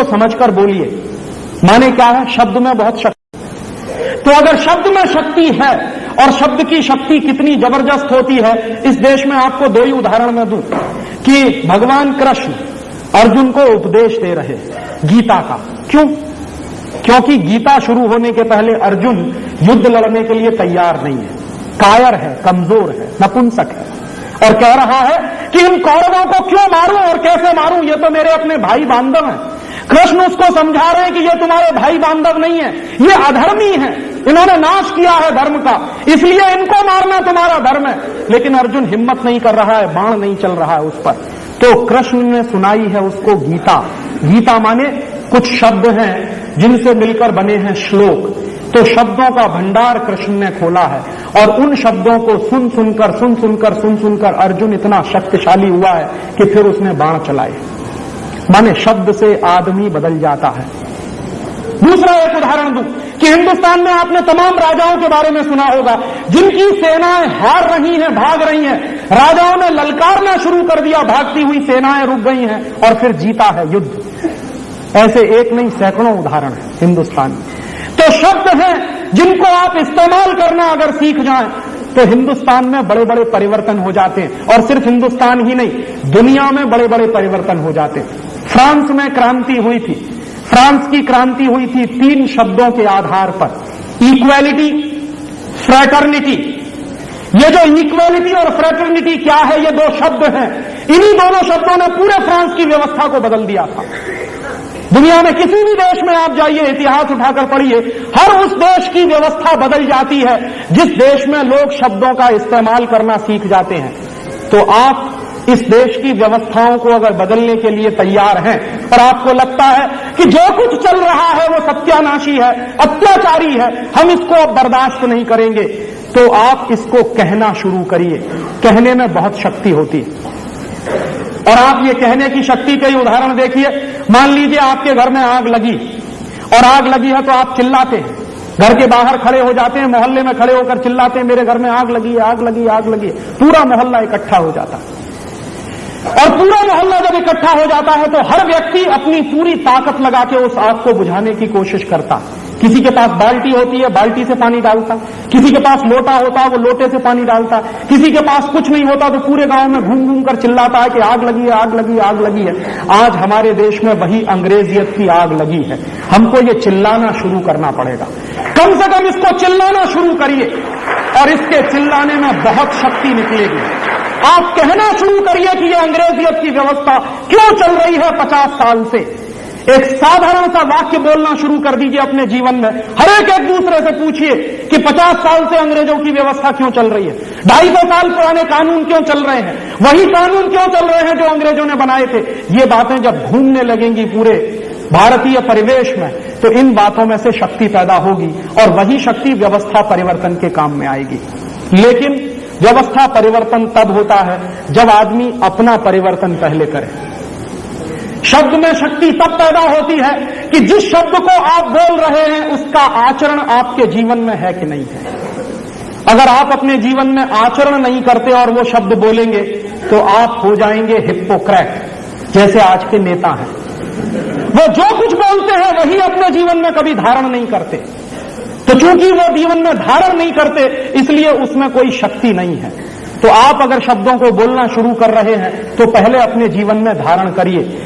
को समझकर बोलिए। माने क्या है? शब्द में बहुत शक्ति। तो अगर शब्द में शक्ति है, और शब्द की शक्ति कितनी जबरदस्त होती है, इस देश में आपको दो ही उदाहरण मैं दूं कि भगवान कृष्ण अर्जुन को उपदेश दे रहे गीता का। क्यों? क्योंकि गीता शुरू होने के पहले अर्जुन युद्ध लड़ने के लिए तैयार नहीं है, कायर है, कमजोर है, नपुंसक है, और कह रहा है कि इन कौरवों को क्यों मारूं और कैसे मारूं, ये तो मेरे अपने भाई बांधव हैं। कृष्ण उसको समझा रहे हैं कि ये तुम्हारे भाई बांधव नहीं है, ये अधर्मी है, इन्होंने नाश किया है धर्म का, इसलिए इनको मारना तुम्हारा धर्म है। लेकिन अर्जुन हिम्मत नहीं कर रहा है, बाण नहीं चल रहा है उस पर। तो कृष्ण ने सुनाई है उसको गीता। गीता माने कुछ शब्द हैं जिनसे मिलकर बने हैं श्लोक। तो शब्दों का भंडार कृष्ण ने खोला है, और उन शब्दों को सुन सुनकर अर्जुन इतना शक्तिशाली हुआ है कि फिर उसने बाण चलाए। माने शब्द से आदमी बदल जाता है। दूसरा एक उदाहरण दूं कि हिंदुस्तान में आपने तमाम राजाओं के बारे में सुना होगा जिनकी सेनाएं हार रही हैं, भाग रही हैं। राजाओं ने ललकारना शुरू कर दिया, भागती हुई सेनाएं रुक गई हैं, और फिर जीता है युद्ध। ऐसे एक नहीं सैकड़ों उदाहरण है हिंदुस्तान में। तो शब्द हैं जिनको आप इस्तेमाल करना अगर सीख जाएं तो हिंदुस्तान में बड़े बड़े परिवर्तन हो जाते हैं, और सिर्फ हिंदुस्तान ही नहीं, दुनिया में बड़े बड़े परिवर्तन हो जाते हैं। फ्रांस में क्रांति हुई थी। फ्रांस की क्रांति हुई थी 3 शब्दों के आधार पर, इक्वालिटी, फ्रेटर्निटी। ये जो इक्वालिटी और फ्रेटर्निटी क्या है, ये 2 शब्द हैं। इन्हीं दोनों शब्दों ने पूरे फ्रांस की व्यवस्था को बदल दिया था। दुनिया में किसी भी देश में आप जाइए, इतिहास उठाकर पढ़िए, हर उस देश की व्यवस्था बदल जाती है जिस देश में लोग शब्दों का इस्तेमाल करना सीख जाते हैं। तो आप इस देश की व्यवस्थाओं को अगर बदलने के लिए तैयार हैं, और आपको लगता है कि जो कुछ चल रहा है वो सत्यानाशी है, अत्याचारी है, हम इसको अब बर्दाश्त नहीं करेंगे, तो आप इसको कहना शुरू करिए। कहने में बहुत शक्ति होती है, और आप ये कहने की शक्ति के उदाहरण देखिए। मान लीजिए आपके घर में आग लगी, और आग लगी है तो आप चिल्लाते हैं, घर के बाहर खड़े हो जाते हैं, मोहल्ले में खड़े होकर चिल्लाते हैं, मेरे घर में आग लगी है, आग लगी, आग लगी। पूरा मोहल्ला इकट्ठा हो जाता है, और पूरा मोहल्ला जब इकट्ठा हो जाता है तो हर व्यक्ति अपनी पूरी ताकत लगा के उस आग को बुझाने की कोशिश करता। किसी के पास बाल्टी होती है, बाल्टी से पानी डालता, किसी के पास लोटा होता है, वो लोटे से पानी डालता, किसी के पास कुछ नहीं होता तो पूरे गांव में घूम घूम कर चिल्लाता है कि आग लगी है, आग लगी, आग लगी है। आज हमारे देश में वही अंग्रेजियत की आग लगी है। हमको ये चिल्लाना शुरू करना पड़ेगा, कम से कम इसको चिल्लाना शुरू करिए, और इसके चिल्लाने में बहुत शक्ति निकलेगी। आप कहना शुरू करिए कि ये अंग्रेजियत की व्यवस्था क्यों चल रही है 50 साल से। एक साधारण सा वाक्य बोलना शुरू कर दीजिए अपने जीवन में। हर एक दूसरे से पूछिए कि 50 साल से अंग्रेजों की व्यवस्था क्यों चल रही है, 250 साल पुराने कानून क्यों चल रहे हैं, वही कानून क्यों चल रहे हैं जो अंग्रेजों ने बनाए थे। ये बातें जब घूमने लगेंगी पूरे भारतीय परिवेश में, तो इन बातों में से शक्ति पैदा होगी, और वही शक्ति व्यवस्था परिवर्तन के काम में आएगी। लेकिन व्यवस्था परिवर्तन तब होता है जब आदमी अपना परिवर्तन पहले करे। शब्द में शक्ति तब पैदा होती है कि जिस शब्द को आप बोल रहे हैं उसका आचरण आपके जीवन में है कि नहीं है। अगर आप अपने जीवन में आचरण नहीं करते और वो शब्द बोलेंगे तो आप हो जाएंगे हिप्पोक्रेट, जैसे आज के नेता हैं। वो जो कुछ बोलते हैं वही अपने जीवन में कभी धारण नहीं करते। तो चूंकि वो जीवन में धारण नहीं करते, इसलिए उसमें कोई शक्ति नहीं है। तो आप अगर शब्दों को बोलना शुरू कर रहे हैं तो पहले अपने जीवन में धारण करिए।